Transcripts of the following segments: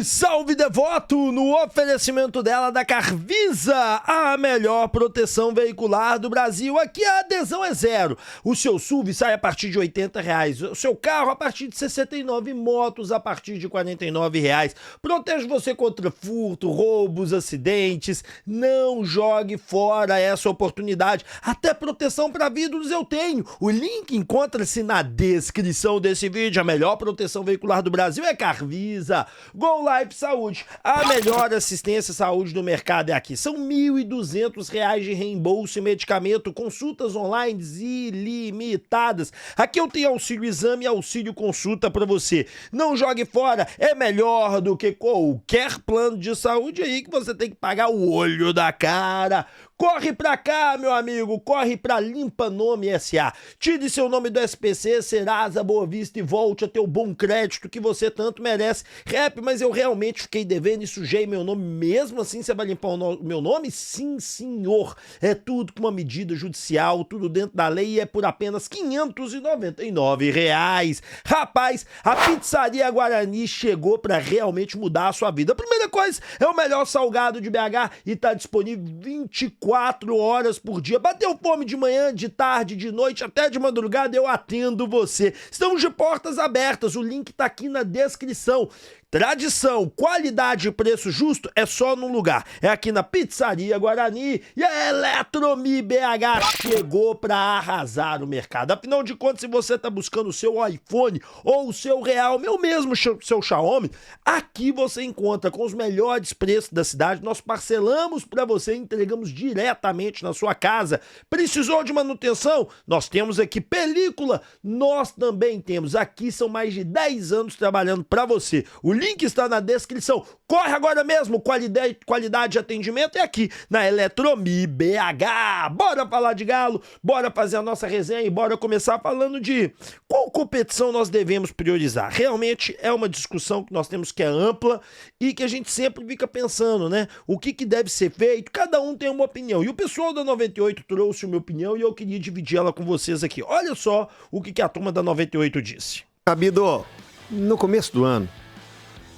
Salve, salve devoto! No oferecimento dela da Carvisa, a melhor proteção veicular do Brasil. Aqui a adesão é zero. O seu SUV sai a partir de R$80. O seu carro a partir de 69, motos a partir de R$49. Protege você contra furto, roubos, acidentes. Não jogue fora essa oportunidade. Até proteção para vidros eu tenho. O link encontra-se na descrição desse vídeo. A melhor proteção veicular do Brasil é Carvisa. Go Life Saúde, a melhor assistência à saúde do mercado é aqui. São R$1.200 de reembolso e medicamento, consultas online ilimitadas. Aqui eu tenho auxílio exame e auxílio consulta para você. Não jogue fora, é melhor do que qualquer plano de saúde aí que você tem que pagar o olho da cara. Corre pra cá, meu amigo, corre pra Limpa Nome S.A. Tire seu nome do SPC, Serasa, Boa Vista e volte a ter o bom crédito que você tanto merece. Rap, mas eu realmente fiquei devendo e sujei meu nome, mesmo assim você vai limpar o meu nome? Sim, senhor. É tudo com uma medida judicial, tudo dentro da lei e é por apenas R$599. Rapaz, a Pizzaria Guarani chegou pra realmente mudar a sua vida. A primeira coisa, é o melhor salgado de BH e tá disponível 24 horas por dia. Bateu fome de manhã, de tarde, de noite, até de madrugada, eu atendo você. Estamos de portas abertas, o link tá aqui na descrição. Tradição, qualidade e preço justo é só num lugar. É aqui na Pizzaria Guarani e a Eletromi BH chegou para arrasar o mercado. Afinal de contas, se você tá buscando o seu iPhone ou o seu Realme ou mesmo seu Xiaomi, aqui você encontra com os melhores preços da cidade. Nós parcelamos para você e entregamos diretamente na sua casa. Precisou de manutenção? Nós temos aqui película. Nós também temos. Aqui são mais de 10 anos trabalhando para você. O link está na descrição. Corre agora mesmo. Qualidade de atendimento é aqui na Eletromi BH. Bora falar de galo, bora fazer a nossa resenha e bora começar falando de qual competição nós devemos priorizar. Realmente é uma discussão que nós temos que é ampla e que a gente sempre fica pensando, né? O que deve ser feito? Cada um tem uma opinião. E o pessoal da 98 trouxe uma opinião e eu queria dividir ela com vocês aqui. Olha só o que a turma da 98 disse. Cabido, no começo do ano,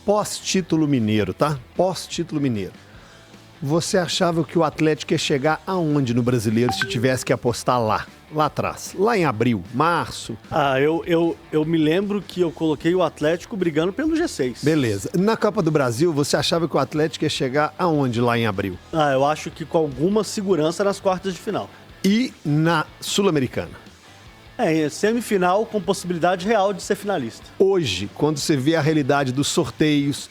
pós-título mineiro, tá? Pós-título mineiro. Você achava que o Atlético ia chegar aonde no Brasileiro se tivesse que apostar lá atrás? Lá em abril, março? Eu me lembro que eu coloquei o Atlético brigando pelo G6. Beleza. Na Copa do Brasil, você achava que o Atlético ia chegar aonde lá em abril? Eu acho que com alguma segurança nas quartas de final. E na Sul-Americana? Semifinal com possibilidade real de ser finalista. Hoje, quando você vê a realidade dos sorteios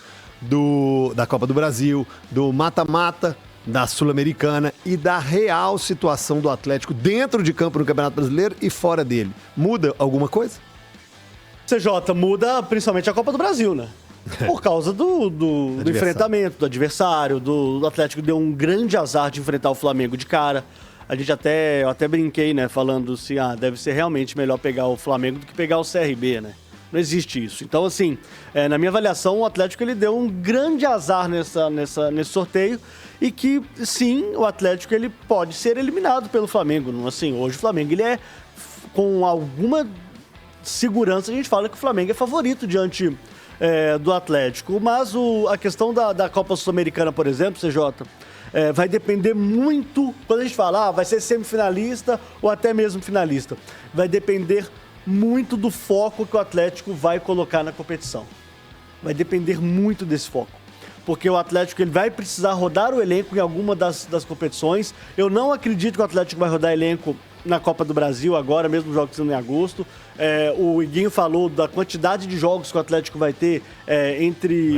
da Copa do Brasil, do mata-mata, da Sul-Americana e da real situação do Atlético dentro de campo no Campeonato Brasileiro e fora dele, muda alguma coisa? CJ, muda principalmente a Copa do Brasil, né? Por causa do enfrentamento, do adversário, do Atlético deu um grande azar de enfrentar o Flamengo de cara. Eu até brinquei, né, falando assim, deve ser realmente melhor pegar o Flamengo do que pegar o CRB, né? Não existe isso. Então, assim, na minha avaliação, o Atlético ele deu um grande azar nesse sorteio e que, sim, o Atlético ele pode ser eliminado pelo Flamengo. Assim, hoje o Flamengo ele é, com alguma segurança, a gente fala que o Flamengo é favorito diante do Atlético. Mas a questão da Copa Sul-Americana, por exemplo, CJ... vai depender muito, quando a gente fala, vai ser semifinalista ou até mesmo finalista, vai depender muito do foco que o Atlético vai colocar na competição. Vai depender muito desse foco. Porque o Atlético ele vai precisar rodar o elenco em alguma das competições. Eu não acredito que o Atlético vai rodar elenco na Copa do Brasil agora, mesmo jogos sendo em agosto. O Iguinho falou da quantidade de jogos que o Atlético vai ter entre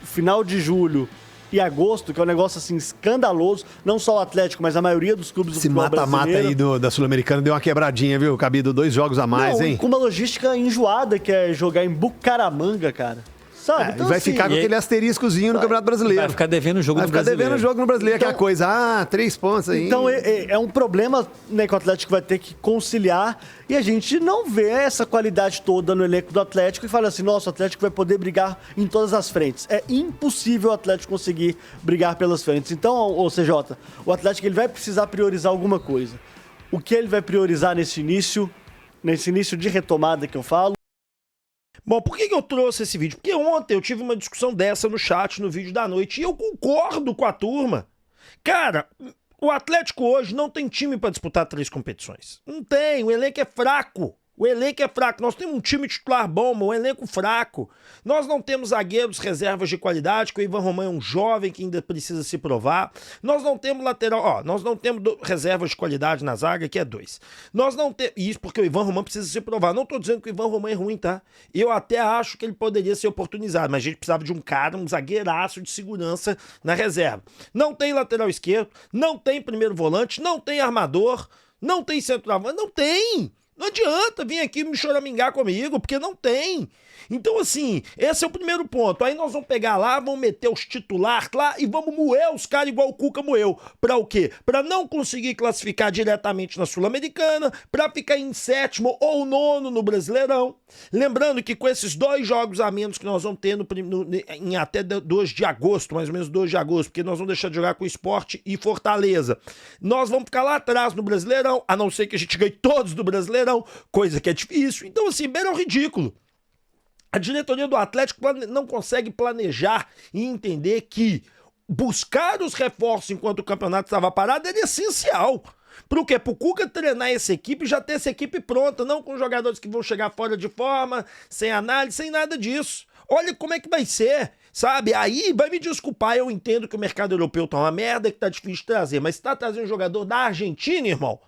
final de julho e agosto, que é um negócio assim escandaloso, não só o Atlético, mas a maioria dos clubes do futebol brasileiro. Esse mata-mata aí da Sul-Americana deu uma quebradinha, viu, Cabido? 2 jogos a mais, hein? Com uma logística enjoada, que é jogar em Bucaramanga, cara. Sabe? Então, vai ficar com aquele asteriscozinho no Campeonato Brasileiro. Vai ficar devendo o jogo no Brasileiro. Vai ficar devendo o jogo no Brasileiro, então, aquela coisa, 3 pontos aí. Então é um problema, né, que o Atlético vai ter que conciliar e a gente não vê essa qualidade toda no elenco do Atlético e fala assim, nossa, o Atlético vai poder brigar em todas as frentes. É impossível o Atlético conseguir brigar pelas frentes. Então, CJ, o Atlético ele vai precisar priorizar alguma coisa. O que ele vai priorizar nesse início de retomada que eu falo? Bom, por que eu trouxe esse vídeo? Porque ontem eu tive uma discussão dessa no chat, no vídeo da noite, e eu concordo com a turma. Cara, o Atlético hoje não tem time para disputar 3 competições. Não tem, o elenco é fraco. O elenco é fraco. Nós temos um time titular bom, mas um elenco fraco. Nós não temos zagueiros reservas de qualidade, que o Ivan Román é um jovem que ainda precisa se provar. Nós não temos lateral, nós não temos reservas de qualidade na zaga, que é 2. Nós não temos, isso porque o Ivan Román precisa se provar. Não tô dizendo que o Ivan Román é ruim, tá? Eu até acho que ele poderia ser oportunizado, mas a gente precisava de um cara, um zagueiraço de segurança na reserva. Não tem lateral esquerdo, não tem primeiro volante, não tem armador, não tem centroavante, não tem! Não adianta vir aqui me choramingar comigo, porque não tem. Então, assim, esse é o primeiro ponto. Aí nós vamos pegar lá, vamos meter os titulares lá e vamos moer os caras igual o Cuca moeu. Pra o quê? Pra não conseguir classificar diretamente na Sul-Americana, pra ficar em 7º ou 9º no Brasileirão. Lembrando que com esses 2 jogos a menos que nós vamos ter em até 2 de agosto, mais ou menos 2 de agosto, porque nós vamos deixar de jogar com o Sport e Fortaleza. Nós vamos ficar lá atrás no Brasileirão, a não ser que a gente ganhe todos do Brasileirão, coisa que é difícil. Então, assim, beira o ridículo. A diretoria do Atlético não consegue planejar e entender que buscar os reforços enquanto o campeonato estava parado era essencial. Por quê? Pro Cuca treinar essa equipe e já ter essa equipe pronta, não com jogadores que vão chegar fora de forma, sem análise, sem nada disso. Olha como é que vai ser, sabe? Aí, vai me desculpar, eu entendo que o mercado europeu tá uma merda, que tá difícil de trazer, mas se tá trazendo um jogador da Argentina, irmão,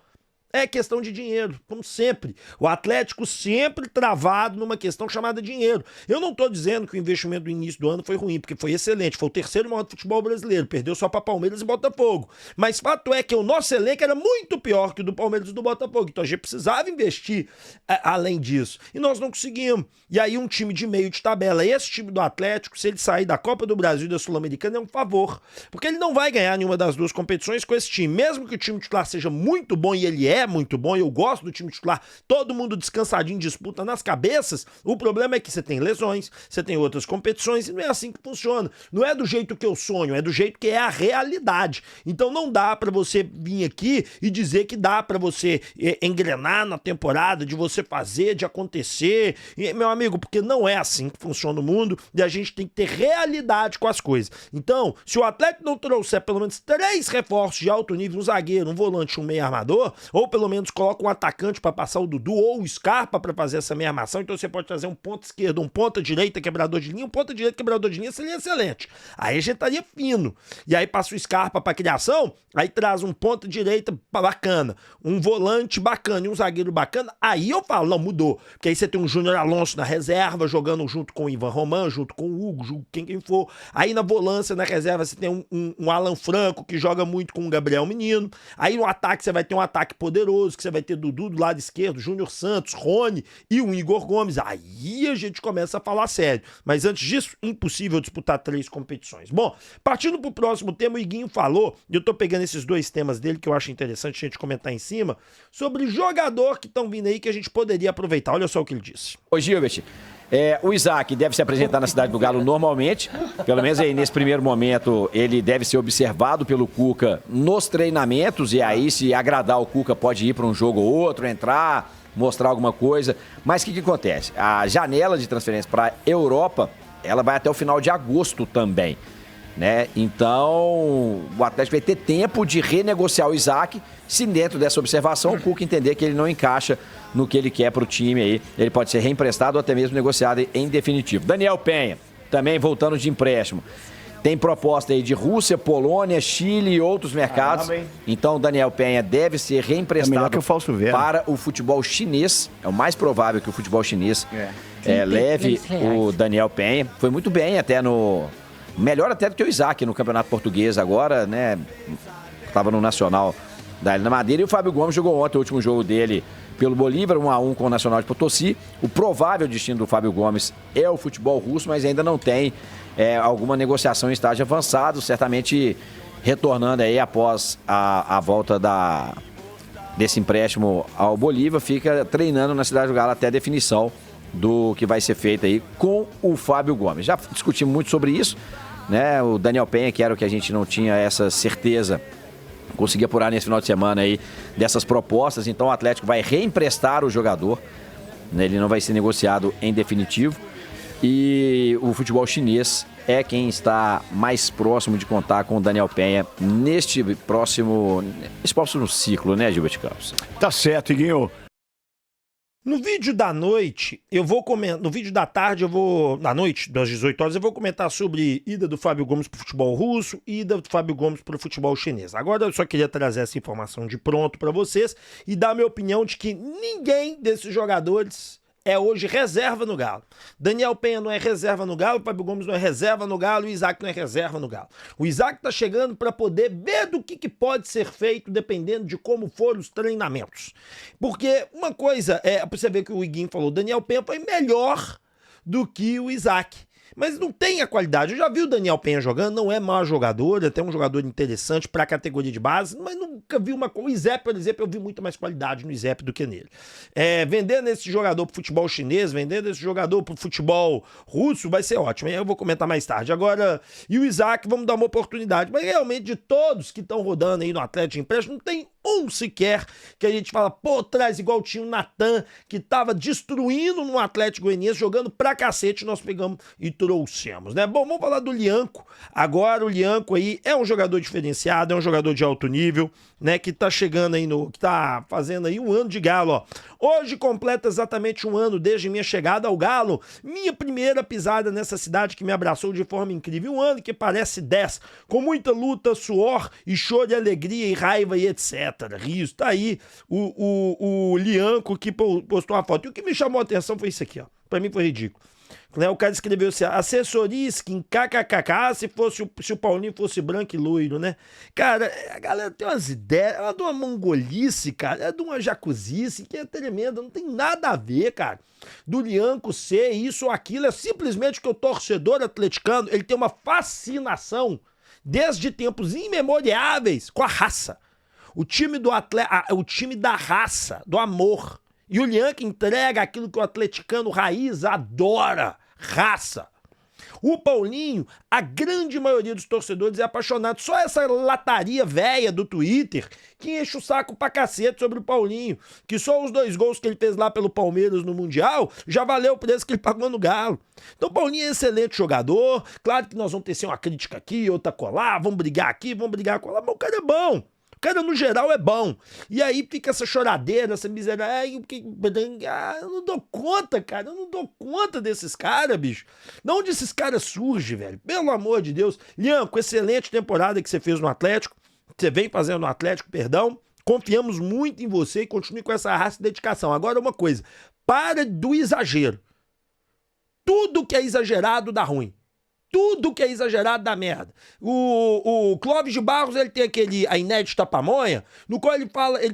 é questão de dinheiro, como sempre. O Atlético sempre travado numa questão chamada dinheiro. Eu não tô dizendo que o investimento do início do ano foi ruim, porque foi excelente. Foi o 3º maior do futebol brasileiro. Perdeu só para Palmeiras e Botafogo. Mas fato é que o nosso elenco era muito pior que o do Palmeiras e do Botafogo. Então a gente precisava investir além disso. E nós não conseguimos. E aí um time de meio de tabela, esse time do Atlético, se ele sair da Copa do Brasil e da Sul-Americana, é um favor. Porque ele não vai ganhar nenhuma das 2 competições com esse time. Mesmo que o time titular seja muito bom, e ele é muito bom, eu gosto do time titular, todo mundo descansadinho, disputa nas cabeças, o problema é que você tem lesões, você tem outras competições, e não é assim que funciona. Não é do jeito que eu sonho, é do jeito que é a realidade. Então não dá pra você vir aqui e dizer que dá pra você engrenar na temporada, de você fazer, de acontecer, e, meu amigo, porque não é assim que funciona o mundo, e a gente tem que ter realidade com as coisas. Então, se o Atlético não trouxer pelo menos 3 reforços de alto nível, um zagueiro, um volante, um meio armador, ou pelo menos coloca um atacante para passar o Dudu ou o Scarpa para fazer essa meia armação, então você pode trazer um ponta esquerdo, um ponta direita, quebrador de linha, um ponta direita, quebrador de linha, seria excelente. Aí a gente estaria fino. E aí passa o Scarpa para criação, aí traz um ponta direita bacana, um volante bacana e um zagueiro bacana, aí eu falo, não, mudou. Porque aí você tem um Júnior Alonso na reserva, jogando junto com o Ivan Román, junto com o Hugo, junto com quem for. Aí na volância, na reserva, você tem um Alan Franco, que joga muito com o Gabriel Menino. Aí no ataque, você vai ter um ataque poderoso, que você vai ter Dudu do lado esquerdo, Júnior Santos, Rony e o Igor Gomes. Aí a gente começa a falar sério. Mas antes disso, impossível disputar 3 competições. Bom, partindo pro próximo tema, o Iguinho falou, e eu tô pegando esses 2 temas dele que eu acho interessante a gente comentar em cima, sobre jogador que estão vindo aí que a gente poderia aproveitar. Olha só o que ele disse. Ô Gilbert, o Isaac deve se apresentar na Cidade do Galo normalmente, pelo menos aí nesse primeiro momento ele deve ser observado pelo Cuca nos treinamentos, e aí se agradar o Cuca pode ir para um jogo ou outro, entrar, mostrar alguma coisa. Mas o que acontece? A janela de transferência para a Europa, ela vai até o final de agosto também, né? Então o Atlético vai ter tempo de renegociar o Isaac, se dentro dessa observação o Cuca entender que ele não encaixa no que ele quer para o time aí, ele pode ser reemprestado ou até mesmo negociado em definitivo. Daniel Penha, também voltando de empréstimo. Tem proposta aí de Rússia, Polônia, Chile e outros mercados. Então o Daniel Penha deve ser reemprestado para o futebol chinês. É o mais provável que o futebol chinês leve o Daniel Penha. Foi muito bem até melhor até do que o Isaac no Campeonato Português agora, né? Estava no Nacional da Ilha da Madeira. E o Fábio Gomes jogou ontem o último jogo dele pelo Bolívar, 1-1 com o Nacional de Potosí. O provável destino do Fábio Gomes é o futebol russo, mas ainda não tem alguma negociação em estágio avançado, certamente retornando aí após a volta desse empréstimo ao Bolívar, fica treinando na Cidade do Galo até a definição do que vai ser feito aí com o Fábio Gomes. Já discutimos muito sobre isso, né? O Daniel Penha, que era o que a gente não tinha essa certeza, consegui apurar nesse final de semana aí dessas propostas, então o Atlético vai reemprestar o jogador né? Ele não vai ser negociado em definitivo. E o futebol chinês é quem está mais próximo de contar com o Daniel Penha nesse próximo ciclo, né, Gilberto Campos? Tá certo, Iguinho. No vídeo da noite, eu vou comentar. No vídeo da tarde, na noite, das 18 horas, eu vou comentar sobre ida do Fábio Gomes pro futebol russo e ida do Fábio Gomes pro futebol chinês. Agora eu só queria trazer essa informação de pronto para vocês e dar a minha opinião de que ninguém desses jogadores é hoje reserva no Galo. Daniel Penha não é reserva no Galo, o Fábio Gomes não é reserva no Galo, o Isaac não é reserva no Galo. O Isaac tá chegando para poder ver do que pode ser feito dependendo de como foram os treinamentos. Porque uma coisa é, pra você ver que o Iguinho falou, o Daniel Penha foi melhor do que o Isaac. Mas não tem a qualidade. Eu já vi o Daniel Penha jogando, não é mau jogador, até um jogador interessante para a categoria de base, mas nunca vi uma coisa. O Izep, por exemplo, eu vi muito mais qualidade no Izep do que nele. Vendendo esse jogador pro futebol chinês, vendendo esse jogador pro futebol russo, vai ser ótimo. Aí eu vou comentar mais tarde. Agora, e o Isaac, vamos dar uma oportunidade. Mas realmente, de todos que estão rodando aí no Atlético de empréstimo, não tem um sequer que a gente fala, pô, traz igual tinha o Natan, que tava destruindo no Atlético Goianiense, jogando pra cacete, nós pegamos e trouxemos, né? Bom, vamos falar do Lianco. Agora o Lianco aí é um jogador diferenciado, é um jogador de alto nível, né? Que tá chegando aí que tá fazendo aí um ano de Galo, ó. Hoje completa exatamente um ano desde minha chegada ao Galo, minha primeira pisada nessa cidade que me abraçou de forma incrível, um ano que parece 10, com muita luta, suor e choro de alegria e raiva e etc. Rios, tá aí o Lianco que postou uma foto. E o que me chamou a atenção foi isso aqui, ó. Pra mim foi ridículo. O cara escreveu assim, assessoria skin, kkkk, se o Paulinho fosse branco e loiro, né? Cara, a galera tem umas ideias, ela é de uma mongolice, cara, é de uma jacuzice que é tremenda, não tem nada a ver, cara. Do Lianco ser isso ou aquilo, é simplesmente que o torcedor atleticano, ele tem uma fascinação desde tempos imemoriáveis com a raça. O time o time da raça, do amor. E o Lianco entrega aquilo que o atleticano raiz adora, raça. O Paulinho, a grande maioria dos torcedores é apaixonado. Só essa lataria velha do Twitter que enche o saco pra cacete sobre o Paulinho. Que só os 2 gols que ele fez lá pelo Palmeiras no Mundial já valeu o preço que ele pagou no Galo. Então o Paulinho é excelente jogador. Claro que nós vamos ter uma crítica aqui, outra colar, vamos brigar aqui, vamos brigar colar, mas o cara é bom. O cara, no geral, é bom. E aí fica essa choradeira, essa miséria. Eu não dou conta, cara. Eu não dou conta desses caras, bicho. De onde esses caras surgem, velho? Pelo amor de Deus. Lianco, excelente temporada que você fez no Atlético. Você vem fazendo no Atlético, perdão. Confiamos muito em você e continue com essa raça e dedicação. Agora, uma coisa. Para do exagero. Tudo que é exagerado dá ruim. Tudo que é exagerado dá merda. O Clóvis de Barros, ele tem a inédita pamonha, no qual ele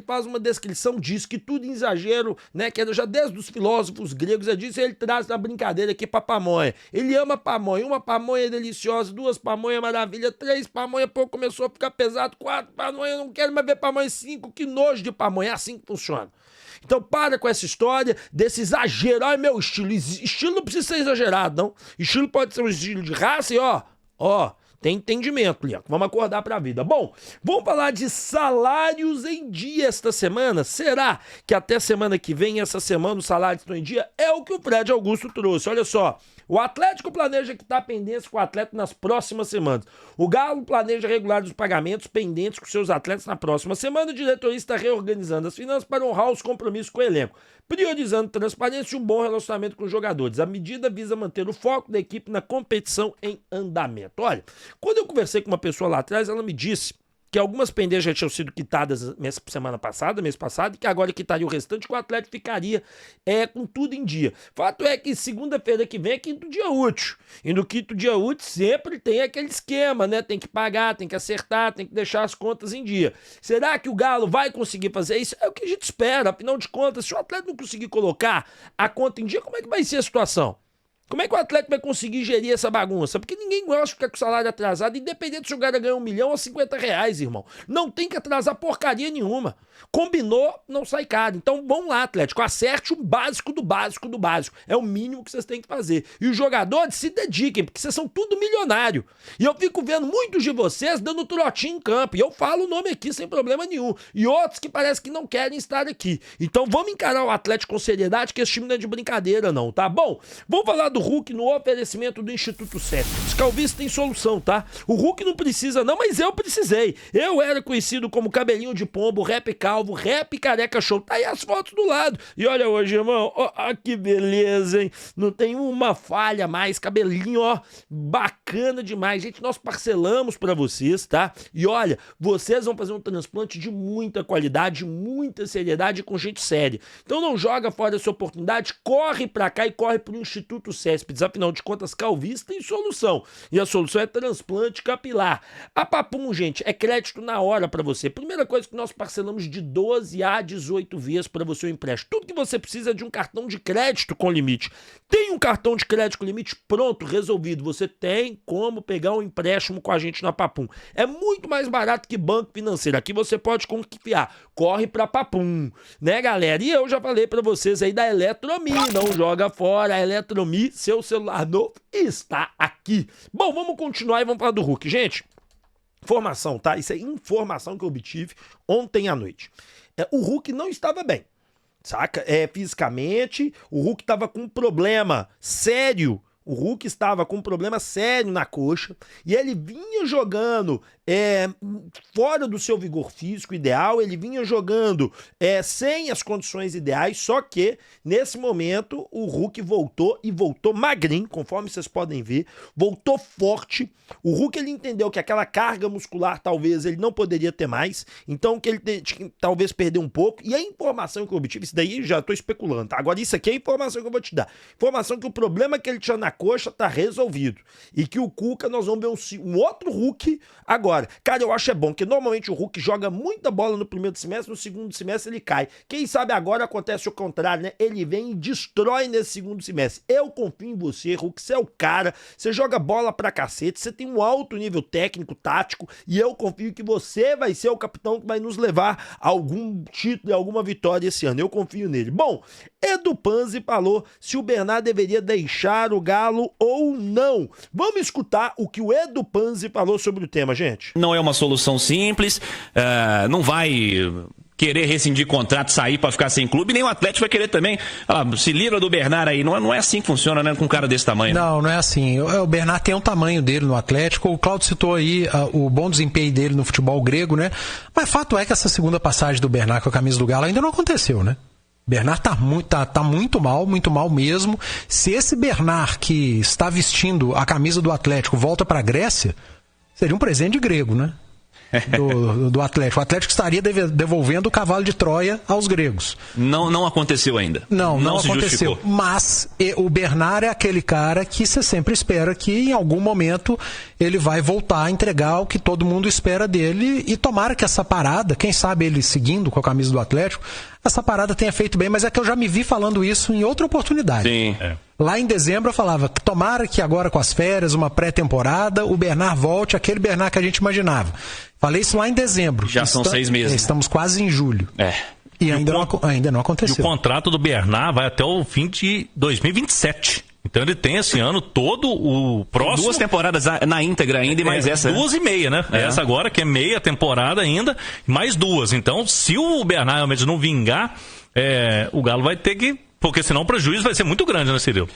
faz uma descrição disso, que tudo em exagero, né, que já desde os filósofos gregos, é disso, ele traz na brincadeira aqui pra pamonha. Ele ama pamonha, uma pamonha deliciosa, 2 pamonha maravilha, 3 pamonha, pô, começou a ficar pesado, 4 pamonha, eu não quero mais ver pamonha, 5, que nojo de pamonha, é assim que funciona. Então para com essa história desse exagero. Ai, meu estilo. Estilo não precisa ser exagerado, não. Estilo pode ser um estilo de raça e tem entendimento, Lianco. Vamos acordar pra vida. Bom, vamos falar de salários em dia esta semana. Será que até semana que vem, essa semana, os salários estão em dia? É o que o Fred Augusto trouxe. Olha só. O Atlético planeja quitar pendência com o atleta nas próximas semanas. O Galo planeja regular os pagamentos pendentes com seus atletas na próxima semana. O diretoria está reorganizando as finanças para honrar os compromissos com o elenco, priorizando transparência e um bom relacionamento com os jogadores. A medida visa manter o foco da equipe na competição em andamento. Olha, quando eu conversei com uma pessoa lá atrás, ela me disse que algumas pendências já tinham sido quitadas mês passado, e que agora quitaria o restante, que o Atlético ficaria com tudo em dia. Fato é que segunda-feira que vem é quinto dia útil. E no quinto dia útil sempre tem aquele esquema, né? Tem que pagar, tem que acertar, tem que deixar as contas em dia. Será que o Galo vai conseguir fazer isso? É o que a gente espera. Afinal de contas, se o Atlético não conseguir colocar a conta em dia, como é que vai ser a situação? Como é que o Atlético vai conseguir gerir essa bagunça? Porque ninguém gosta de ficar com o salário atrasado, independente se o cara ganha 1 milhão ou 50 reais, irmão. Não tem que atrasar porcaria nenhuma. Combinou, não sai caro. Então, vamos lá, Atlético, acerte o básico do básico do básico. É o mínimo que vocês têm que fazer. E os jogadores se dediquem, porque vocês são tudo milionário. E eu fico vendo muitos de vocês dando trotinho em campo. E eu falo o nome aqui sem problema nenhum. E outros que parece que não querem estar aqui. Então, vamos encarar o Atlético com seriedade, que esse time não é de brincadeira, não, tá bom? Vamos falar do Hulk no oferecimento do Instituto Sete. Os calvícies têm solução, tá? O Hulk não precisa não, mas eu precisei. Eu era conhecido como cabelinho de pombo, rap calvo, rap careca show. Tá aí as fotos do lado. E olha hoje, irmão, ó, que beleza, hein? Não tem uma falha mais, cabelinho, ó, bacana demais. Gente, nós parcelamos pra vocês, tá? E olha, vocês vão fazer um transplante de muita qualidade, muita seriedade com gente séria. Então não joga fora essa oportunidade, corre pra cá e corre pro Instituto Céspedes. Afinal de contas, calvície tem solução. E a solução é transplante capilar. A Papum, gente, é crédito na hora pra você. Primeira coisa que nós parcelamos de 12 a 18 vezes pra você o empréstimo. Tudo que você precisa é de um cartão de crédito com limite. Tem um cartão de crédito com limite? Pronto, resolvido. Você tem como pegar um empréstimo com a gente na Papum. É muito mais barato que banco financeiro. Aqui você pode confiar. Corre pra Papum, né, galera? E eu já falei pra vocês aí da Eletromi. Não joga fora. A Eletromi, seu celular novo, está aqui. Bom, vamos continuar e vamos falar do Hulk. Gente, informação, tá? Isso é informação que eu obtive ontem à noite. O Hulk não estava bem, saca? Fisicamente, o Hulk estava com um problema sério. O Hulk estava com um problema sério na coxa e ele vinha jogando fora do seu vigor físico ideal, ele vinha jogando sem as condições ideais, só que nesse momento o Hulk voltou e voltou magrinho, conforme vocês podem ver, voltou forte. O Hulk ele entendeu que aquela carga muscular talvez ele não poderia ter mais, então que ele talvez perdeu um pouco, e a informação que eu obtive, isso daí já estou especulando, tá? Agora isso aqui é a informação que eu vou te dar, informação que o problema que ele tinha na coxa tá resolvido, e que o Cuca nós vamos ver um outro Hulk agora. Cara, eu acho bom, que normalmente o Hulk joga muita bola no primeiro semestre, no segundo semestre ele cai. Quem sabe agora acontece o contrário, né? Ele vem e destrói nesse segundo semestre. Eu confio em você, Hulk, você é o cara, você joga bola pra cacete, você tem um alto nível técnico, tático, e eu confio que você vai ser o capitão que vai nos levar a algum título, a alguma vitória esse ano. Eu confio nele. Bom, Edu Panzi falou se o Bernard deveria deixar o Galo ou não. Vamos escutar o que o Edu Panzi falou sobre o tema, gente. Não é uma solução simples, não vai querer rescindir contrato, sair para ficar sem clube, nem o Atlético vai querer também. Se livra do Bernard aí, não é assim que funciona, né, com um cara desse tamanho. Não é assim. O Bernard tem um tamanho dele no Atlético, o Claudio citou aí o bom desempenho dele no futebol grego, né? Mas fato é que essa segunda passagem do Bernard com a camisa do Galo ainda não aconteceu, né? Bernard tá muito mal mesmo. Se esse Bernard que está vestindo a camisa do Atlético volta para a Grécia, seria um presente de grego, né? Do Atlético. O Atlético estaria devolvendo o cavalo de Troia aos gregos. Não aconteceu ainda. Não aconteceu. Justificou. Mas o Bernard é aquele cara que você sempre espera que em algum momento ele vai voltar a entregar o que todo mundo espera dele, e tomara que essa parada, quem sabe ele seguindo com a camisa do Atlético, essa parada tenha feito bem, mas é que eu já me vi falando isso em outra oportunidade. Sim. Lá em dezembro eu falava, tomara que agora com as férias, uma pré-temporada, o Bernard volte aquele Bernard que a gente imaginava. Falei isso lá em dezembro. Já são 6 meses. Estamos quase em julho. E ainda não aconteceu. E o contrato do Bernard vai até o fim de 2027. Então ele tem esse ano todo o próximo... 2 temporadas na íntegra ainda e mais essa. 2,5, né? Essa agora, que é meia temporada ainda, mais 2. Então, se o Bernard realmente não vingar, o Galo vai ter que... Porque senão o prejuízo vai ser muito grande, né, Cirilo?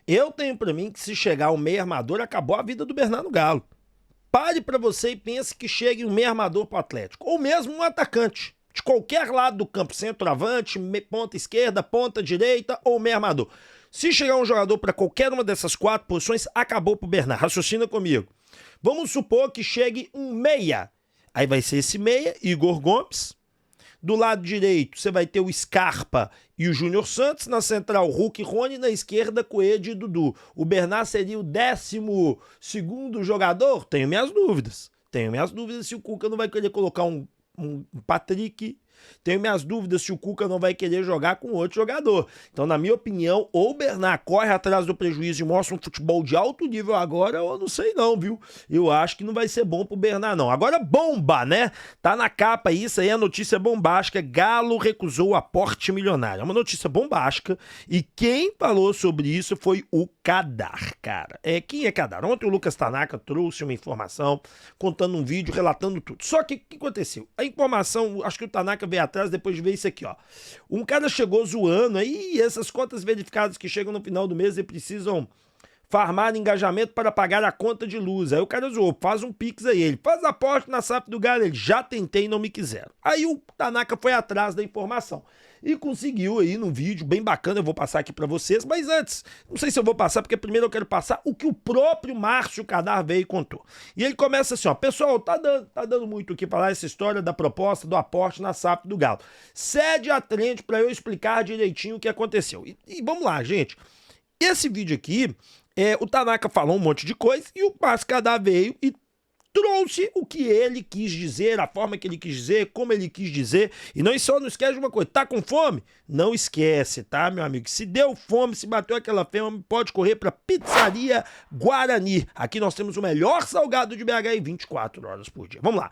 Eu tenho pra mim que se chegar um meio armador, acabou a vida do Bernard no Galo. Pare pra você e pense que chegue um meio armador pro Atlético. Ou mesmo um atacante. De qualquer lado do campo, centroavante, ponta esquerda, ponta direita ou meio armador. Se chegar um jogador para qualquer uma dessas 4 posições, acabou pro Bernard. Raciocina comigo. Vamos supor que chegue um meia. Aí vai ser esse meia, Igor Gomes. Do lado direito, você vai ter o Scarpa e o Júnior Santos. Na central, Hulk e Rony. Na esquerda, Coelho e Dudu. O Bernard seria o 12º jogador? Tenho minhas dúvidas. Se o Cuca não vai querer colocar um Patrick Tenho minhas dúvidas se o Cuca não vai querer jogar com outro jogador. Então, na minha opinião, ou o Bernard corre atrás do prejuízo e mostra um futebol de alto nível agora, ou não sei não, viu? Eu acho que não vai ser bom pro Bernard, não. Agora, bomba, né? Tá na capa isso aí, a notícia bombástica. Galo recusou o aporte milionário. É uma notícia bombástica e quem falou sobre isso foi o Kadar, cara. Quem é Kadar? Ontem o Lucas Tanaka trouxe uma informação, contando um vídeo, relatando tudo. Só que o que aconteceu? A informação, acho que o Tanaka veio atrás depois de ver isso aqui, ó. Um cara chegou zoando aí, essas contas verificadas que chegam no final do mês e precisam farmar engajamento para pagar a conta de luz. Aí o cara zoou, faz um pix aí. Ele faz aporte na SAF do Galo, ele já tentei e não me quiseram. Aí o Tanaka foi atrás da informação e conseguiu aí num vídeo bem bacana, eu vou passar aqui pra vocês, mas antes, não sei se eu vou passar, porque primeiro eu quero passar o que o próprio Márcio Kadar veio e contou. E ele começa assim, ó, pessoal, tá dando muito o que falar essa história da proposta do aporte na SAF do Galo. Cede a trend pra eu explicar direitinho o que aconteceu. E vamos lá, gente. Esse vídeo aqui, o Tanaka falou um monte de coisa e o Márcio Kadar veio e trouxe o que ele quis dizer, a forma que ele quis dizer, como ele quis dizer. E não esquece de uma coisa, tá com fome? Não esquece, tá, meu amigo? Se deu fome, se bateu aquela fome, pode correr pra Pizzaria Guarani. Aqui nós temos o melhor salgado de BH em 24 horas por dia. Vamos lá.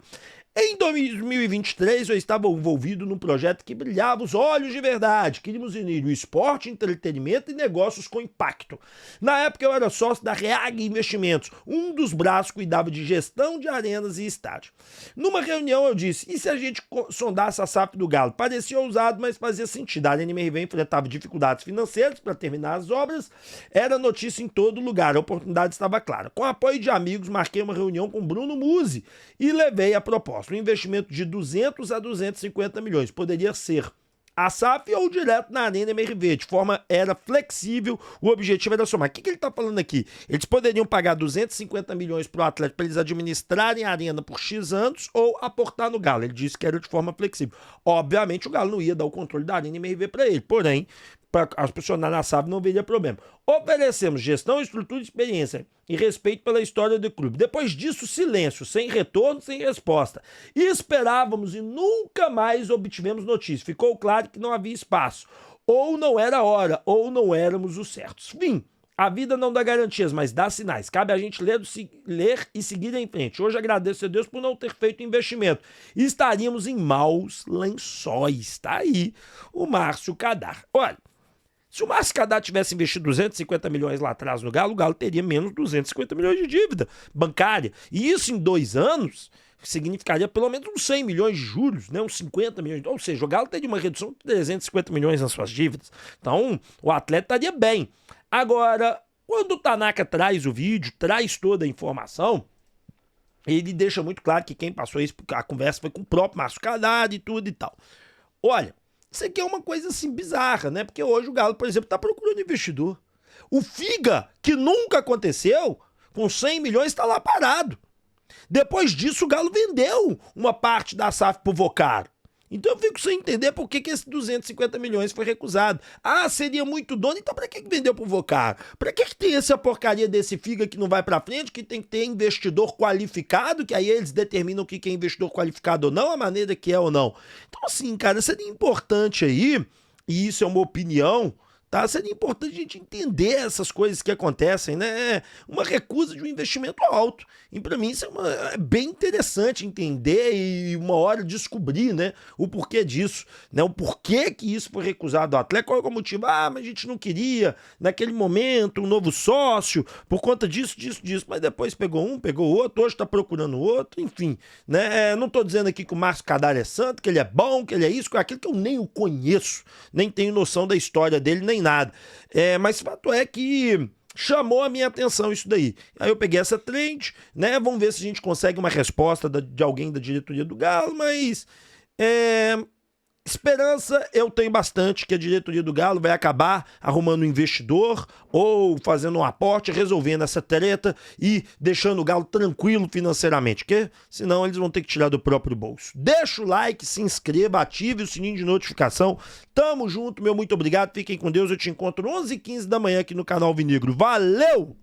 Em 2023, eu estava envolvido num projeto que brilhava os olhos de verdade. Queríamos unir o esporte, entretenimento e negócios com impacto. Na época, eu era sócio da Reag Investimentos. Um dos braços cuidava de gestão de arenas e estádio. Numa reunião, eu disse, e se a gente sondasse a SAF do Galo? Parecia ousado, mas fazia sentido. A Arena MRV enfrentava dificuldades financeiras para terminar as obras. Era notícia em todo lugar. A oportunidade estava clara. Com apoio de amigos, marquei uma reunião com Bruno Musi e levei a proposta. Um investimento de 200 a 250 milhões. Poderia ser a SAF ou direto na Arena MRV. De forma, era flexível, o objetivo era somar. O que ele está falando aqui? Eles poderiam pagar 250 milhões para o Atlético para eles administrarem a Arena por X anos ou aportar no Galo. Ele disse que era de forma flexível. Obviamente, o Galo não ia dar o controle da Arena MRV para ele. Porém, para as pessoas na SAF não veria problema. Oferecemos gestão, estrutura e experiência e respeito pela história do clube. Depois disso, silêncio, sem retorno, sem resposta. Esperávamos e nunca mais obtivemos notícia. Ficou claro que não havia espaço. Ou não era hora, ou não éramos os certos. Fim. A vida não dá garantias, mas dá sinais. Cabe a gente ler e seguir em frente. Hoje agradeço a Deus por não ter feito investimento. Estaríamos em maus lençóis. Tá aí o Márcio Kadar. Olha, se o Márcio Kadar tivesse investido 250 milhões lá atrás no Galo, o Galo teria menos 250 milhões de dívida bancária. E isso em 2 anos significaria pelo menos uns 100 milhões de juros, né? Uns 50 milhões. Ou seja, o Galo teria uma redução de 350 milhões nas suas dívidas. Então, o atleta estaria bem. Agora, quando o Tanaka traz o vídeo, traz toda a informação, ele deixa muito claro que quem passou isso, a conversa foi com o próprio Márcio Kadar e tudo e tal. Olha, isso aqui é uma coisa assim bizarra, né? Porque hoje o Galo, por exemplo, está procurando investidor. O Figa, que nunca aconteceu, com 100 milhões está lá parado. Depois disso, o Galo vendeu uma parte da SAF pro Vocaro. Então eu fico sem entender por que esse 250 milhões foi recusado. Ah, seria muito dono, então pra que vendeu pro Vocaro? Pra que tem essa porcaria desse Figa que não vai pra frente, que tem que ter investidor qualificado, que aí eles determinam o que é investidor qualificado ou não, a maneira que é ou não. Então assim, cara, seria importante aí, e isso é uma opinião, tá? Seria importante a gente entender essas coisas que acontecem, né? Uma recusa de um investimento alto. E para mim isso é bem interessante entender e uma hora descobrir, né? O porquê disso, né? O porquê que isso foi recusado ao Atlético. Qual é o motivo? Ah, mas a gente não queria, naquele momento, um novo sócio, por conta disso. Mas depois pegou um, pegou outro, hoje tá procurando outro, enfim, né? Não tô dizendo aqui que o Márcio Kadar é santo, que ele é bom, que ele é isso, que é aquilo, que eu nem o conheço, nem tenho noção da história dele, nem nada. Mas o fato é que chamou a minha atenção isso daí. Aí eu peguei essa trend, né? Vamos ver se a gente consegue uma resposta de alguém da diretoria do Galo, mas esperança eu tenho bastante que a diretoria do Galo vai acabar arrumando um investidor ou fazendo um aporte, resolvendo essa treta e deixando o Galo tranquilo financeiramente, porque senão eles vão ter que tirar do próprio bolso. Deixa o like, se inscreva, ative o sininho de notificação. Tamo junto, meu muito obrigado, fiquem com Deus, eu te encontro 11h15 da manhã aqui no canal Alvinegro. Valeu!